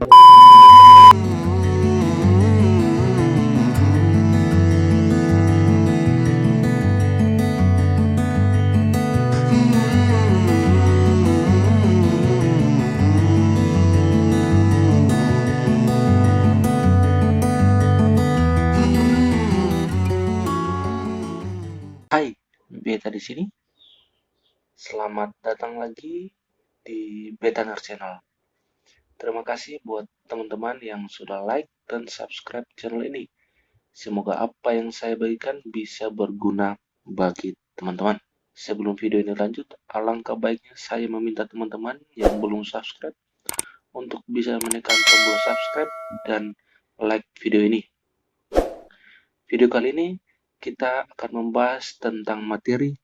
Hai, Beta di sini. Selamat datang lagi di Beta Nerd Channel. Terima kasih buat teman-teman yang sudah like dan subscribe channel ini. Semoga apa yang saya bagikan bisa berguna bagi teman-teman. Sebelum video ini lanjut, alangkah baiknya saya meminta teman-teman yang belum subscribe untuk bisa menekan tombol subscribe dan like video ini. Video kali ini kita akan membahas tentang materi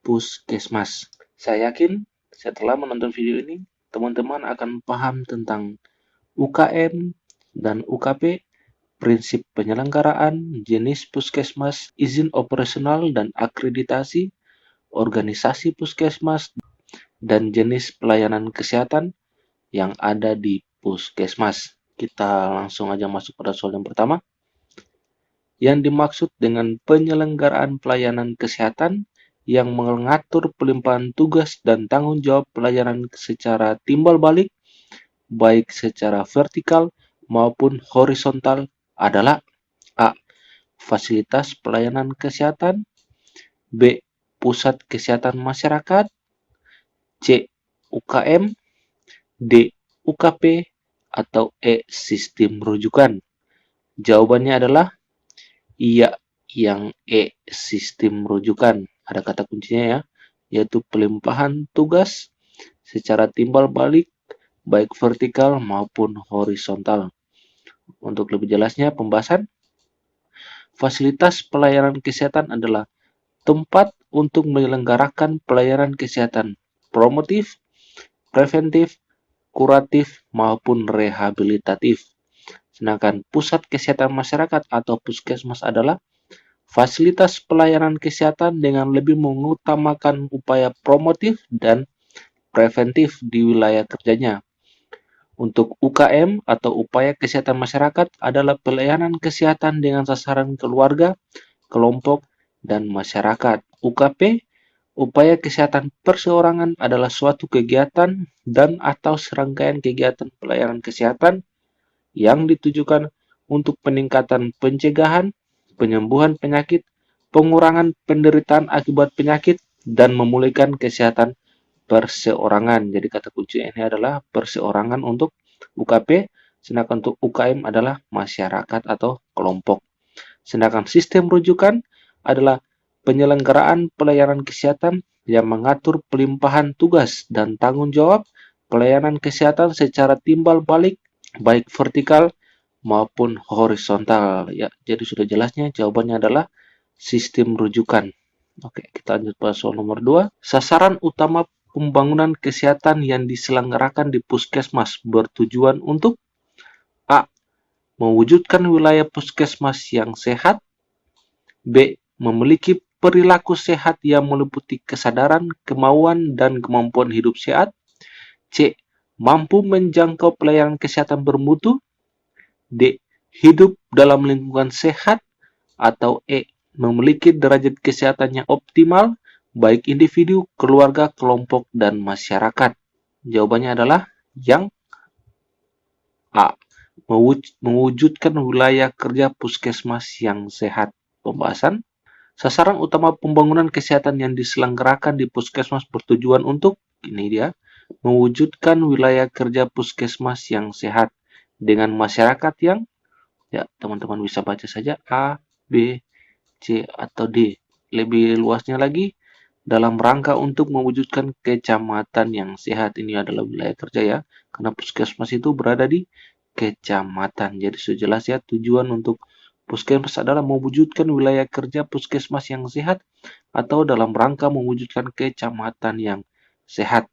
Puskesmas. Saya yakin setelah menonton video ini, teman-teman akan paham tentang UKM dan UKP, prinsip penyelenggaraan, jenis puskesmas, izin operasional dan akreditasi, organisasi puskesmas, dan jenis pelayanan kesehatan yang ada di puskesmas. Kita langsung aja masuk pada soal yang pertama. Yang dimaksud dengan penyelenggaraan pelayanan kesehatan yang mengatur pelimpahan tugas dan tanggung jawab pelayanan secara timbal balik, baik secara vertikal maupun horizontal adalah A. Fasilitas pelayanan kesehatan, B. Pusat kesehatan masyarakat, C. UKM, D. UKP, atau E. Sistem rujukan. Jawabannya adalah iya, yang E, sistem rujukan. Ada kata kuncinya ya, yaitu pelimpahan tugas secara timbal balik, baik vertikal maupun horizontal. Untuk lebih jelasnya pembahasan, fasilitas pelayanan kesehatan adalah tempat untuk menyelenggarakan pelayanan kesehatan promotif, preventif, kuratif, maupun rehabilitatif. Sedangkan pusat kesehatan masyarakat atau puskesmas adalah fasilitas pelayanan kesehatan dengan lebih mengutamakan upaya promotif dan preventif di wilayah kerjanya. Untuk UKM atau upaya kesehatan masyarakat adalah pelayanan kesehatan dengan sasaran keluarga, kelompok, dan masyarakat. UKP, upaya kesehatan perseorangan adalah suatu kegiatan dan atau serangkaian kegiatan pelayanan kesehatan yang ditujukan untuk peningkatan pencegahan, penyembuhan penyakit, pengurangan penderitaan akibat penyakit, dan memulihkan kesehatan perseorangan. Jadi kata kunci ini adalah perseorangan untuk UKP, sedangkan untuk UKM adalah masyarakat atau kelompok. Sedangkan sistem rujukan adalah penyelenggaraan pelayanan kesehatan yang mengatur pelimpahan tugas dan tanggung jawab pelayanan kesehatan secara timbal balik, baik vertikal maupun horizontal. Ya, jadi sudah jelasnya jawabannya adalah sistem rujukan. Oke, kita lanjut pada soal nomor 2. Sasaran utama pembangunan kesehatan yang diselenggarakan di puskesmas bertujuan untuk A. Mewujudkan wilayah puskesmas yang sehat, B. Memiliki perilaku sehat yang meliputi kesadaran, kemauan, dan kemampuan hidup sehat, C. Mampu menjangkau pelayanan kesehatan bermutu, D. Hidup dalam lingkungan sehat, atau E. Memiliki derajat kesehatan yang optimal, baik individu, keluarga, kelompok, dan masyarakat. Jawabannya adalah yang A. Mewujudkan wilayah kerja puskesmas yang sehat. Pembahasan, sasaran utama pembangunan kesehatan yang diselenggarakan di puskesmas bertujuan untuk, ini dia, mewujudkan wilayah kerja puskesmas yang sehat dengan masyarakat yang, ya teman-teman bisa baca saja A, B, C, atau D. Lebih luasnya lagi, dalam rangka untuk mewujudkan kecamatan yang sehat. Ini adalah wilayah kerja ya, karena puskesmas itu berada di kecamatan. Jadi sudah jelas ya, tujuan untuk puskesmas adalah mewujudkan wilayah kerja puskesmas yang sehat atau dalam rangka mewujudkan kecamatan yang sehat.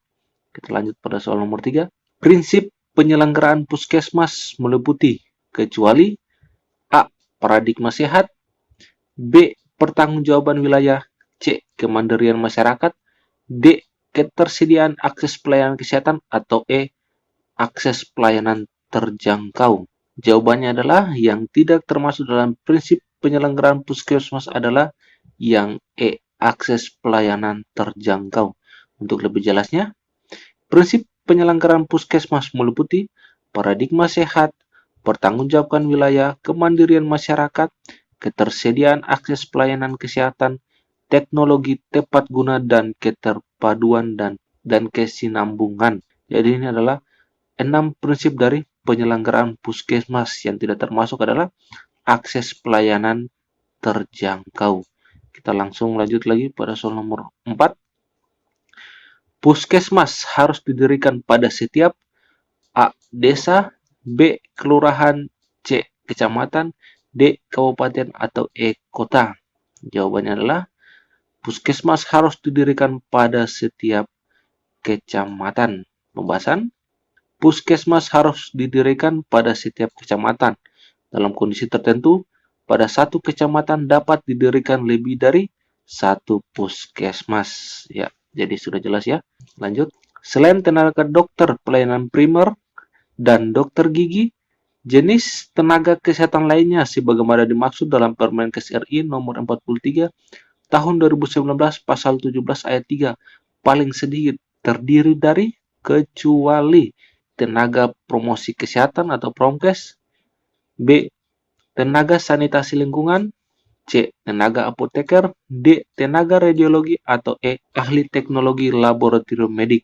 Kita lanjut pada soal nomor 3. Prinsip penyelenggaraan puskesmas meliputi kecuali A. Paradigma sehat, B. Pertanggungjawaban wilayah, C. Kemandirian masyarakat, D. Ketersediaan akses pelayanan kesehatan, atau E. Akses pelayanan terjangkau. Jawabannya adalah yang tidak termasuk dalam prinsip penyelenggaraan puskesmas adalah yang E, akses pelayanan terjangkau. Untuk lebih jelasnya, prinsip penyelenggaraan puskesmas meliputi paradigma sehat, pertanggungjawabkan wilayah, kemandirian masyarakat, ketersediaan akses pelayanan kesehatan, teknologi tepat guna, dan keterpaduan dan kesinambungan. Jadi ini adalah 6 prinsip dari penyelenggaraan puskesmas. Yang tidak termasuk adalah akses pelayanan terjangkau. Kita langsung lanjut lagi pada soal nomor 4. Puskesmas harus didirikan pada setiap A. Desa, B. Kelurahan, C. Kecamatan, D. Kabupaten, atau E. Kota. Jawabannya adalah puskesmas harus didirikan pada setiap kecamatan. Pembahasan, puskesmas harus didirikan pada setiap kecamatan. Dalam kondisi tertentu, pada satu kecamatan dapat didirikan lebih dari satu puskesmas. Ya, jadi sudah jelas ya. Lanjut. Selain tenaga dokter pelayanan primer dan dokter gigi, jenis tenaga kesehatan lainnya sebagaimana dimaksud dalam Permenkes RI nomor 43 tahun 2019 pasal 17 ayat 3 paling sedikit terdiri dari kecuali tenaga promosi kesehatan atau promkes, B. tenaga sanitasi lingkungan, C. tenaga apoteker, D. tenaga radiologi, atau E. ahli teknologi laboratorium medik.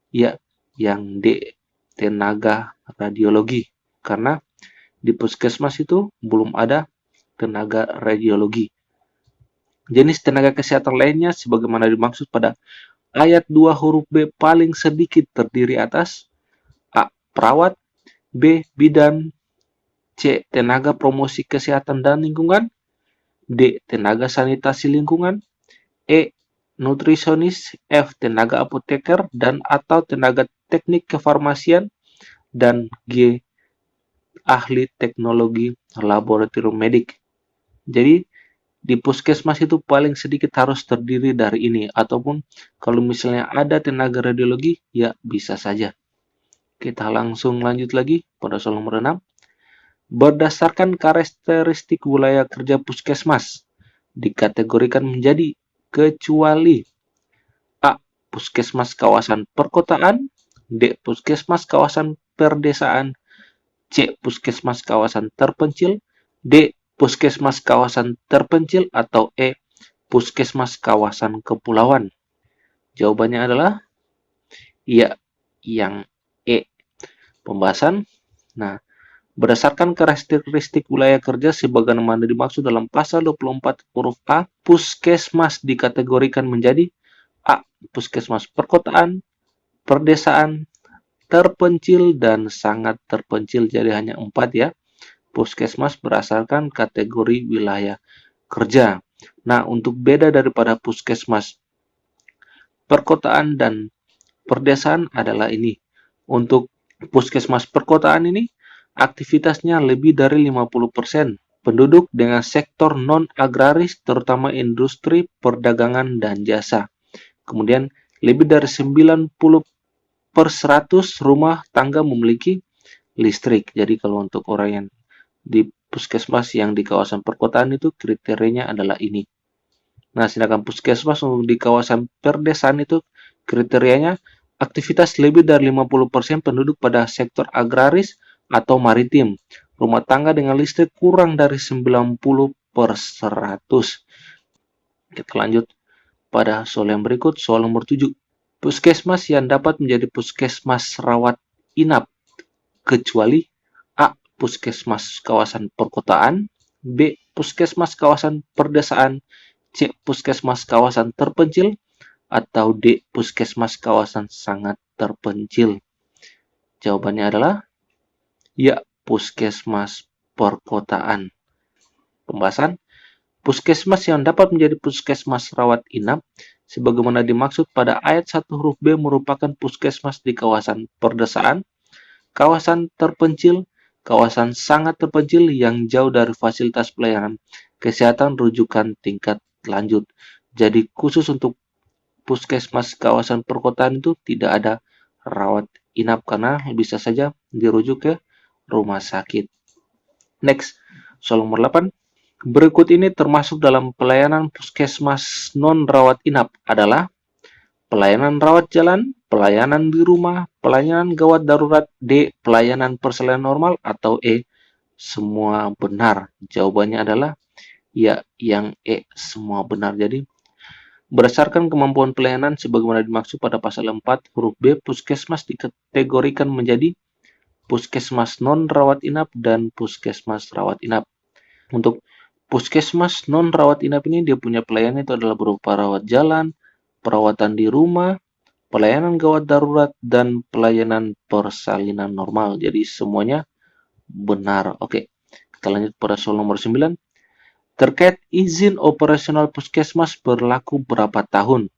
Ya, yang D. tenaga radiologi. Karena di puskesmas itu belum ada tenaga radiologi. Jenis tenaga kesehatan lainnya sebagaimana dimaksud pada ayat 2 huruf B paling sedikit terdiri atas A. perawat, B. bidan, C. tenaga promosi kesehatan dan lingkungan, D. tenaga sanitasi lingkungan, E. nutrisionis, F. tenaga apoteker dan atau tenaga teknik kefarmasian, dan G. ahli teknologi laboratorium medik. Jadi di puskesmas itu paling sedikit harus terdiri dari ini, ataupun kalau misalnya ada tenaga radiologi, ya bisa saja. Kita langsung lanjut lagi pada soal nomor 6. Berdasarkan karakteristik wilayah kerja puskesmas, dikategorikan menjadi kecuali A. puskesmas kawasan perkotaan, D. puskesmas kawasan perdesaan, C. puskesmas kawasan terpencil, D. puskesmas kawasan terpencil, atau E. puskesmas kawasan kepulauan. Jawabannya adalah ya, yang E. Pembahasan. Nah, berdasarkan karakteristik wilayah kerja sebagaimana dimaksud dalam pasal 24 huruf A, puskesmas dikategorikan menjadi A. puskesmas perkotaan, perdesaan, terpencil, dan sangat terpencil. Jadi hanya 4 ya. Puskesmas berdasarkan kategori wilayah kerja. Nah, untuk beda daripada puskesmas perkotaan dan perdesaan adalah ini. Untuk puskesmas perkotaan ini, aktivitasnya lebih dari 50% penduduk dengan sektor non-agraris, terutama industri, perdagangan, dan jasa. Kemudian, lebih dari 90% rumah tangga memiliki listrik. Jadi, kalau untuk orang yang di puskesmas yang di kawasan perkotaan itu kriterianya adalah ini. Nah, sedangkan puskesmas untuk di kawasan perdesaan itu kriterianya aktivitas lebih dari 50% penduduk pada sektor agraris atau maritim. Rumah tangga dengan listrik kurang dari 90%. Kita lanjut pada soal yang berikut, soal nomor 7. Puskesmas yang dapat menjadi puskesmas rawat inap kecuali A. puskesmas kawasan perkotaan, B. puskesmas kawasan perdesaan, C. puskesmas kawasan terpencil, atau D. puskesmas kawasan sangat terpencil. Jawabannya adalah ya, puskesmas perkotaan. Pembahasan, puskesmas yang dapat menjadi puskesmas rawat inap sebagaimana dimaksud pada ayat 1 huruf B merupakan puskesmas di kawasan perdesaan, kawasan terpencil, kawasan sangat terpencil yang jauh dari fasilitas pelayanan kesehatan rujukan tingkat lanjut. Jadi khusus untuk puskesmas kawasan perkotaan itu tidak ada rawat inap karena bisa saja dirujuk ke rumah sakit. Next, soal nomor 8. Berikut ini termasuk dalam pelayanan puskesmas non-rawat inap adalah pelayanan rawat jalan, pelayanan di rumah, pelayanan gawat darurat, D. Pelayanan persalinan normal, atau E. Semua benar. Jawabannya adalah ya, yang E, semua benar. Jadi, berdasarkan kemampuan pelayanan sebagaimana dimaksud pada pasal 4 huruf B, puskesmas dikategorikan menjadi puskesmas non-rawat inap dan puskesmas rawat inap. Untuk puskesmas non-rawat inap ini dia punya pelayanan itu adalah berupa rawat jalan, perawatan di rumah, pelayanan gawat darurat, dan pelayanan persalinan normal. Jadi semuanya benar. Oke, kita lanjut pada soal nomor 9. Terkait izin operasional puskesmas berlaku berapa tahun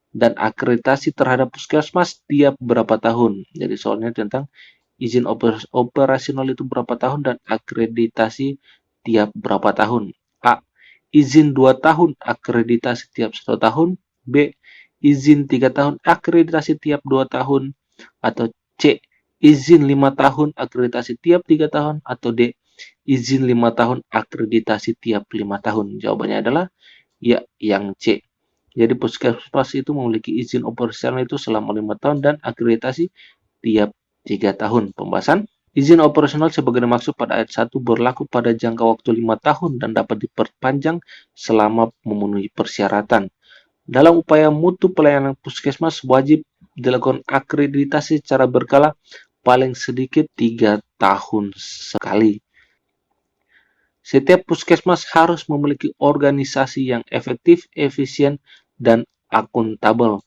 dan akreditasi terhadap puskesmas tiap berapa tahun. Jadi soalnya tentang izin operasional itu berapa tahun dan akreditasi tiap berapa tahun. A. Izin 2 tahun, akreditasi tiap 1 tahun. B. Izin 3 tahun, akreditasi tiap 2 tahun. Atau C. Izin 5 tahun, akreditasi tiap 3 tahun. Atau D. Izin 5 tahun, akreditasi tiap 5 tahun. Jawabannya adalah ya, yang C. Jadi puskesmas itu memiliki izin operasional itu selama 5 tahun dan akreditasi tiap 3 tahun. Pembahasan. Izin operasional sebagaimana dimaksud pada ayat 1 berlaku pada jangka waktu 5 tahun dan dapat diperpanjang selama memenuhi persyaratan. Dalam upaya mutu pelayanan puskesmas wajib dilakukan akreditasi secara berkala paling sedikit 3 tahun sekali. Setiap puskesmas harus memiliki organisasi yang efektif, efisien, dan akuntabel.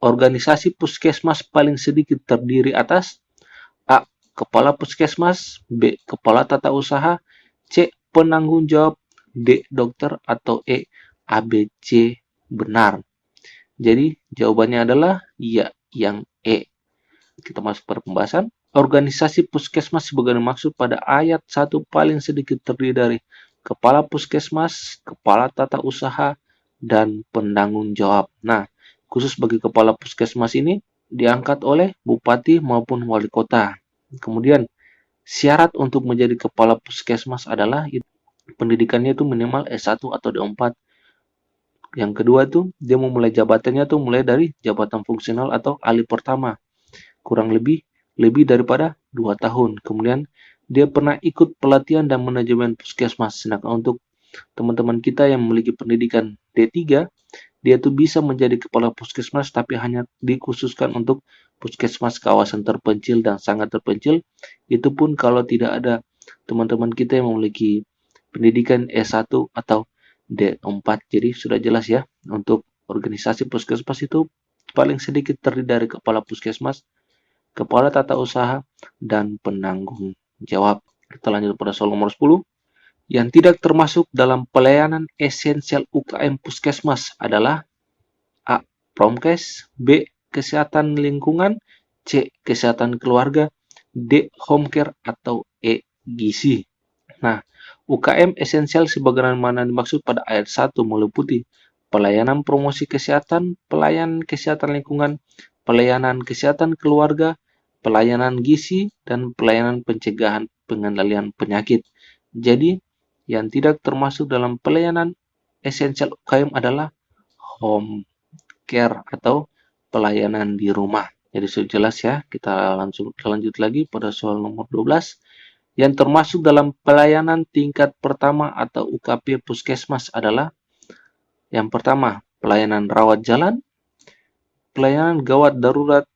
Organisasi puskesmas paling sedikit terdiri atas A. Kepala puskesmas, B. Kepala tata usaha, C. Penanggung jawab, D. Dokter, atau E. ABC benar. Jadi jawabannya adalah ya, yang E. Kita masuk pada pembahasan. Organisasi puskesmas sebagaimana dimaksud pada ayat 1 paling sedikit terdiri dari kepala puskesmas, kepala tata usaha, dan penanggung jawab. Nah, khusus bagi kepala puskesmas ini diangkat oleh bupati maupun wali kota. Kemudian, syarat untuk menjadi kepala puskesmas adalah pendidikannya itu minimal S1 atau D4. Yang kedua itu dia memulai jabatannya tuh mulai dari jabatan fungsional atau alih pertama. Kurang lebih daripada 2 tahun. Kemudian dia pernah ikut pelatihan dan manajemen puskesmas. Sedangkan untuk teman-teman kita yang memiliki pendidikan D3, dia tuh bisa menjadi kepala puskesmas tapi hanya dikhususkan untuk puskesmas kawasan terpencil dan sangat terpencil. Itu pun kalau tidak ada teman-teman kita yang memiliki pendidikan S1 atau D4. Jadi sudah jelas ya, untuk organisasi puskesmas itu paling sedikit terdiri dari kepala puskesmas, kepala tata usaha, dan penanggung jawab. Kita lanjut pada soal nomor 10. Yang tidak termasuk dalam pelayanan esensial UKM puskesmas adalah A. Promkes, B. Kesehatan lingkungan, C. Kesehatan keluarga, D. Home care, atau E. Gizi. Nah, UKM esensial sebagaimana dimaksud pada ayat 1 meliputi pelayanan promosi kesehatan, pelayanan kesehatan lingkungan, pelayanan kesehatan keluarga, pelayanan gizi, dan pelayanan pencegahan pengendalian penyakit. Jadi, yang tidak termasuk dalam pelayanan esensial UKM adalah home care atau pelayanan di rumah. Jadi sudah jelas ya, kita lanjut lagi pada soal nomor 12. Yang termasuk dalam pelayanan tingkat pertama atau UKP puskesmas adalah yang pertama, pelayanan rawat jalan, pelayanan gawat darurat,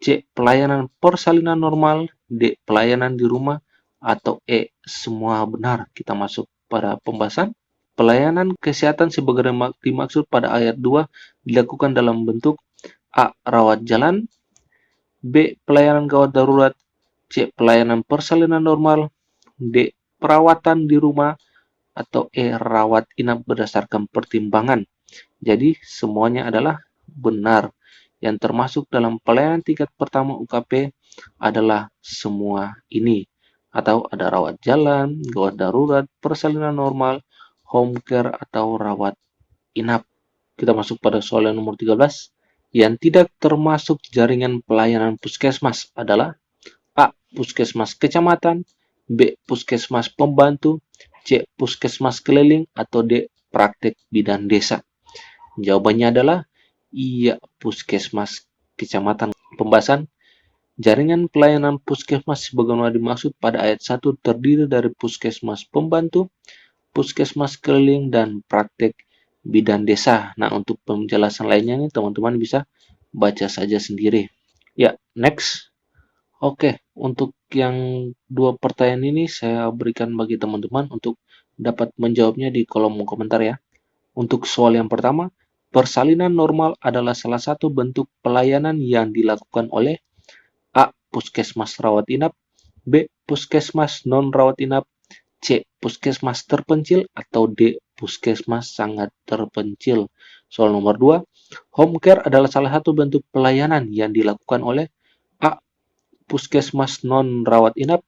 C. Pelayanan persalinan normal, D. Pelayanan di rumah, atau E. Semua benar. Kita masuk pada pembahasan. Pelayanan kesehatan sebagaimana dimaksud pada ayat 2 dilakukan dalam bentuk A. Rawat jalan, B. Pelayanan gawat darurat, C. Pelayanan persalinan normal, D. Perawatan di rumah, atau E. Rawat inap berdasarkan pertimbangan. Jadi semuanya adalah benar. Yang termasuk dalam pelayanan tingkat pertama UKP adalah semua ini. Atau ada rawat jalan, gawat darurat, persalinan normal, home care, atau rawat inap. Kita masuk pada soal yang nomor 13. Yang tidak termasuk jaringan pelayanan puskesmas adalah A. Puskesmas kecamatan, B. Puskesmas pembantu, C. Puskesmas keliling, atau D. Praktek bidan desa. Jawabannya adalah iya, puskesmas kecamatan. Pembahasan jaringan pelayanan puskesmas sebagaimana dimaksud pada ayat 1 terdiri dari puskesmas pembantu, puskesmas keliling, dan praktek bidan desa. Nah, untuk penjelasan lainnya nih teman-teman bisa baca saja sendiri. Ya, next. Oke, untuk yang dua pertanyaan ini saya berikan bagi teman-teman untuk dapat menjawabnya di kolom komentar ya. Untuk soal yang pertama, persalinan normal adalah salah satu bentuk pelayanan yang dilakukan oleh A. Puskesmas rawat inap, B. Puskesmas non-rawat inap, C. Puskesmas terpencil, atau D. Puskesmas sangat terpencil. Soal nomor 2, home care adalah salah satu bentuk pelayanan yang dilakukan oleh A. Puskesmas non-rawat inap,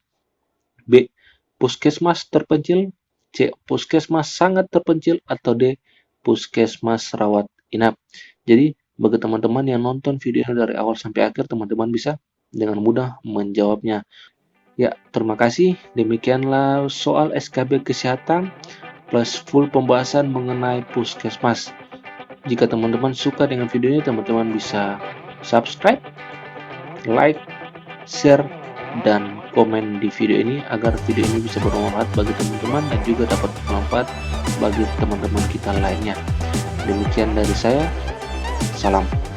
B. Puskesmas terpencil, C. Puskesmas sangat terpencil, atau D. Puskesmas rawat inap. Jadi, bagi teman-teman yang nonton video dari awal sampai akhir, teman-teman bisa dengan mudah menjawabnya. Ya, terima kasih. Demikianlah soal SKB Kesehatan plus full pembahasan mengenai puskesmas. Jika teman-teman suka dengan video ini, teman-teman bisa subscribe, like, share, dan komen di video ini agar video ini bisa bermanfaat bagi teman-teman dan juga dapat bermanfaat bagi teman-teman kita lainnya. Demikian dari saya, salam.